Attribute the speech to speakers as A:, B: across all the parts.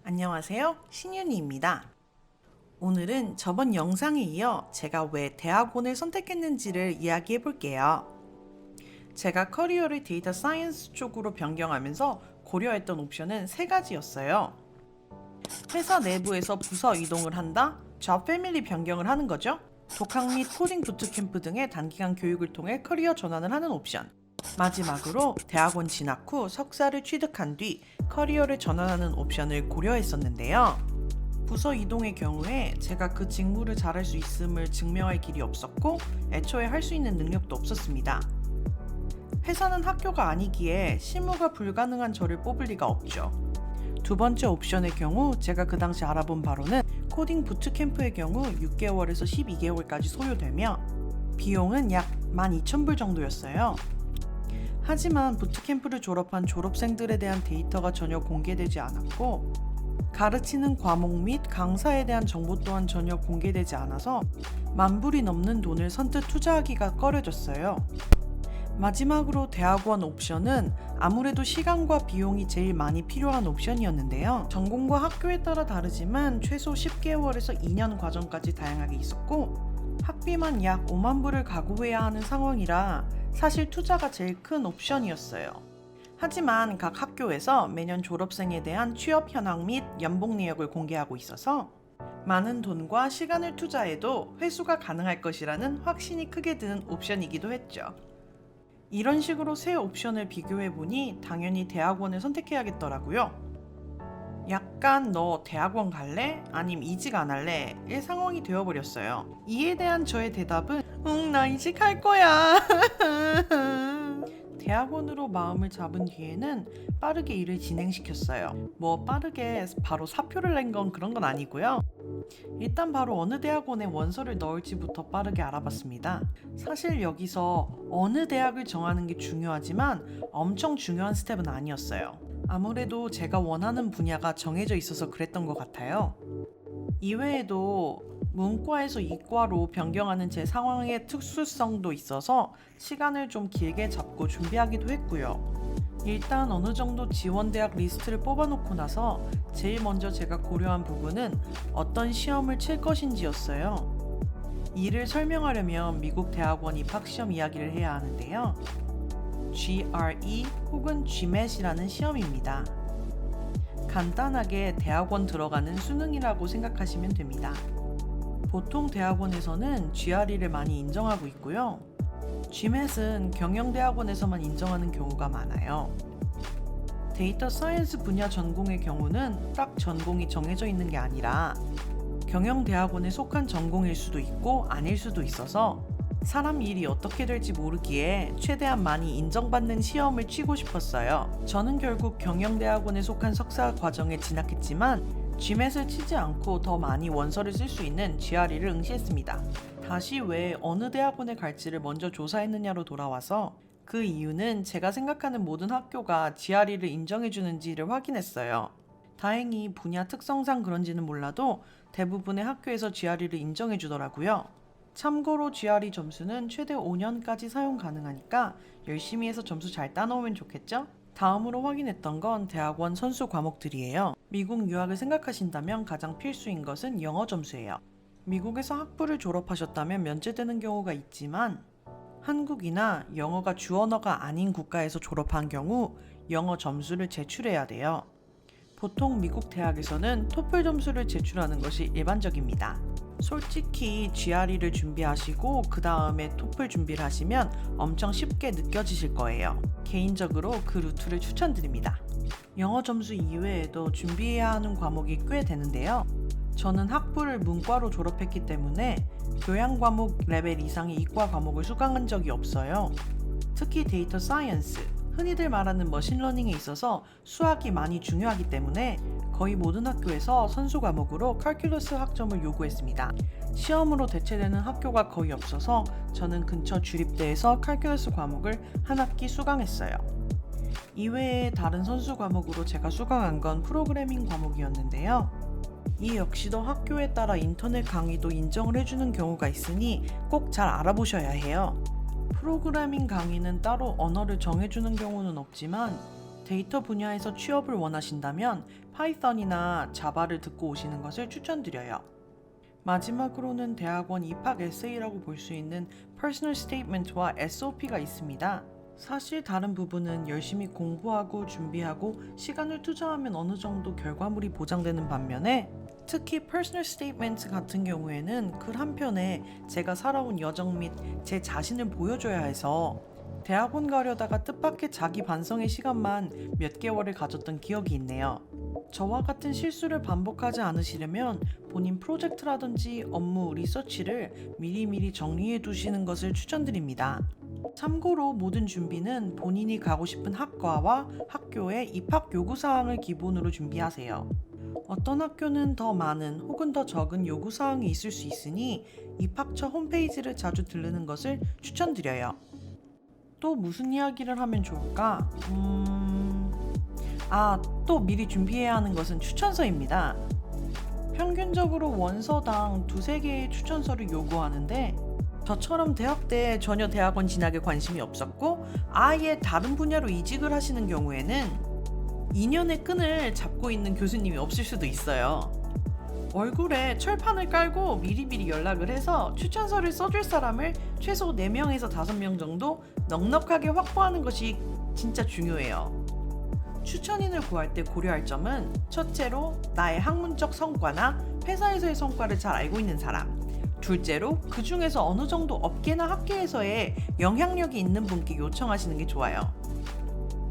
A: 안녕하세요. 신윤희입니다. 오늘은 저번 영상에 이어 제가 왜 대학원을 선택했는지를 이야기해 볼게요. 제가 커리어를 데이터 사이언스 쪽으로 변경하면서 고려했던 옵션은 세 가지였어요. 회사 내부에서 부서 이동을 한다, 잡 패밀리 변경을 하는 거죠. 독학 및 코딩 부트캠프 등의 단기간 교육을 통해 커리어 전환을 하는 옵션. 마지막으로 대학원 진학 후 석사를 취득한 뒤 커리어를 전환하는 옵션을 고려했었는데요. 부서 이동의 경우에 제가 그 직무를 잘할 수 있음을 증명할 길이 없었고 애초에 할 수 있는 능력도 없었습니다. 회사는 학교가 아니기에 실무가 불가능한 저를 뽑을 리가 없죠. 두 번째 옵션의 경우 제가 그 당시 알아본 바로는 코딩 부트캠프의 경우 6개월에서 12개월까지 소요되며 비용은 약 12,000불 정도였어요. 하지만 부트캠프를 졸업한 졸업생들에 대한 데이터가 전혀 공개되지 않았고 가르치는 과목 및 강사에 대한 정보 또한 전혀 공개되지 않아서 10,000불이 넘는 돈을 선뜻 투자하기가 꺼려졌어요. 마지막으로 대학원 옵션은 아무래도 시간과 비용이 제일 많이 필요한 옵션이었는데요. 전공과 학교에 따라 다르지만 최소 10개월에서 2년 과정까지 다양하게 있었고 학비만 약 50,000불을 각오해야 하는 상황이라 사실 투자가 제일 큰 옵션이었어요. 하지만 각 학교에서 매년 졸업생에 대한 취업 현황 및 연봉 내역을 공개하고 있어서 많은 돈과 시간을 투자해도 회수가 가능할 것이라는 확신이 크게 드는 옵션이기도 했죠. 이런 식으로 세 옵션을 비교해보니 당연히 대학원을 선택해야겠더라고요. 약간 너 대학원 갈래? 아님 이직 안 할래? 의 상황이 되어버렸어요. 이에 대한 저의 대답은 나 이직할 거야. 대학원으로 마음을 잡은 뒤에는 빠르게 일을 진행시켰어요. 뭐 빠르게 바로 사표를 낸 건 그런 건 아니고요. 일단 바로 어느 대학원에 원서를 넣을지부터 빠르게 알아봤습니다. 사실 여기서 어느 대학을 정하는 게 중요하지만 엄청 중요한 스텝은 아니었어요. 아무래도 제가 원하는 분야가 정해져 있어서 그랬던 것 같아요. 이외에도 문과에서 이과로 변경하는 제 상황의 특수성도 있어서 시간을 좀 길게 잡고 준비하기도 했고요. 일단 어느 정도 지원대학 리스트를 뽑아놓고 나서 제일 먼저 제가 고려한 부분은 어떤 시험을 칠 것인지였어요. 이를 설명하려면 미국 대학원 입학시험 이야기를 해야 하는데요. GRE 혹은 GMAT이라는 시험입니다. 간단하게 대학원 들어가는 수능이라고 생각하시면 됩니다. 보통 대학원에서는 GRE를 많이 인정하고 있고요. GMAT은 경영대학원에서만 인정하는 경우가 많아요. 데이터 사이언스 분야 전공의 경우는 딱 전공이 정해져 있는 게 아니라 경영대학원에 속한 전공일 수도 있고 아닐 수도 있어서 사람 일이 어떻게 될지 모르기에 최대한 많이 인정받는 시험을 치고 싶었어요. 저는 결국 경영대학원에 속한 석사 과정에 진학했지만 GMAT을 치지 않고 더 많이 원서를 쓸 수 있는 GRE를 응시했습니다. 다시 왜 어느 대학원에 갈지를 먼저 조사했느냐로 돌아와서 그 이유는 제가 생각하는 모든 학교가 GRE를 인정해주는지를 확인했어요. 다행히 분야 특성상 그런지는 몰라도 대부분의 학교에서 GRE를 인정해주더라고요. 참고로 GRE 점수는 최대 5년까지 사용 가능하니까 열심히 해서 점수 잘 따놓으면 좋겠죠? 다음으로 확인했던 건 대학원 선수 과목들이에요. 미국 유학을 생각하신다면 가장 필수인 것은 영어 점수예요. 미국에서 학부를 졸업하셨다면 면제되는 경우가 있지만 한국이나 영어가 주언어가 아닌 국가에서 졸업한 경우 영어 점수를 제출해야 돼요. 보통 미국 대학에서는 토플 점수를 제출하는 것이 일반적입니다. 솔직히 GRE를 준비하시고 그 다음에 토플 준비를 하시면 엄청 쉽게 느껴지실 거예요. 개인적으로 그 루트를 추천드립니다. 영어 점수 이외에도 준비해야 하는 과목이 꽤 되는데요. 저는 학부를 문과로 졸업했기 때문에 교양 과목 레벨 이상의 이과 과목을 수강한 적이 없어요. 특히 데이터 사이언스, 흔히들 말하는 머신러닝에 있어서 수학이 많이 중요하기 때문에 거의 모든 학교에서 선수 과목으로 칼큘러스 학점을 요구했습니다. 시험으로 대체되는 학교가 거의 없어서 저는 근처 주립대에서 칼큘러스 과목을 한 학기 수강했어요. 이외에 다른 선수 과목으로 제가 수강한 건 프로그래밍 과목이었는데요. 이 역시도 학교에 따라 인터넷 강의도 인정을 해주는 경우가 있으니 꼭 잘 알아보셔야 해요. 프로그래밍 강의는 따로 언어를 정해주는 경우는 없지만 데이터 분야에서 취업을 원하신다면 파이썬이나 자바를 듣고 오시는 것을 추천드려요. 마지막으로는 대학원 입학 에세이라고 볼 수 있는 Personal Statement와 SOP가 있습니다. 사실 다른 부분은 열심히 공부하고 준비하고 시간을 투자하면 어느 정도 결과물이 보장되는 반면에 특히 Personal Statement 같은 경우에는 글 한 편에 제가 살아온 여정 및 제 자신을 보여줘야 해서 대학원 가려다가 뜻밖의 자기 반성의 시간만 몇 개월을 가졌던 기억이 있네요. 저와 같은 실수를 반복하지 않으시려면 본인 프로젝트라든지 업무 리서치를 미리미리 정리해 두시는 것을 추천드립니다. 참고로 모든 준비는 본인이 가고 싶은 학과와 학교의 입학 요구사항을 기본으로 준비하세요. 어떤 학교는 더 많은 혹은 더 적은 요구사항이 있을 수 있으니 입학처 홈페이지를 자주 들르는 것을 추천드려요. 또 무슨 이야기를 하면 좋을까? 또 미리 준비해야 하는 것은 추천서입니다. 평균적으로 원서당 2-3개의 추천서를 요구하는데 저처럼 대학 때 전혀 대학원 진학에 관심이 없었고 아예 다른 분야로 이직을 하시는 경우에는 2년의 끈을 잡고 있는 교수님이 없을 수도 있어요. 얼굴에 철판을 깔고 미리미리 연락을 해서 추천서를 써줄 사람을 최소 4명에서 5명 정도 넉넉하게 확보하는 것이 진짜 중요해요. 추천인을 구할 때 고려할 점은 첫째로 나의 학문적 성과나 회사에서의 성과를 잘 알고 있는 사람, 둘째로 그 중에서 어느 정도 업계나 학계에서의 영향력이 있는 분께 요청하시는 게 좋아요.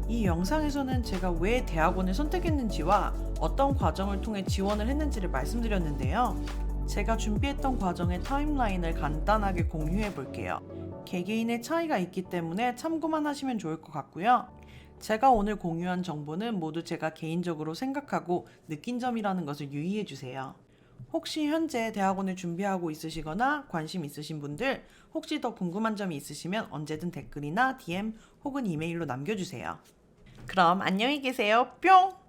A: 이 영상에서는 제가 왜 대학원을 선택했는지와 어떤 과정을 통해 지원을 했는지를 말씀드렸는데요. 제가 준비했던 과정의 타임라인을 간단하게 공유해 볼게요. 개개인의 차이가 있기 때문에 참고만 하시면 좋을 것 같고요. 제가 오늘 공유한 정보는 모두 제가 개인적으로 생각하고 느낀 점이라는 것을 유의해 주세요. 혹시 현재 대학원을 준비하고 있으시거나 관심 있으신 분들, 혹시 더 궁금한 점이 있으시면 언제든 댓글이나 DM 혹은 이메일로 남겨주세요. 그럼 안녕히 계세요. 뿅!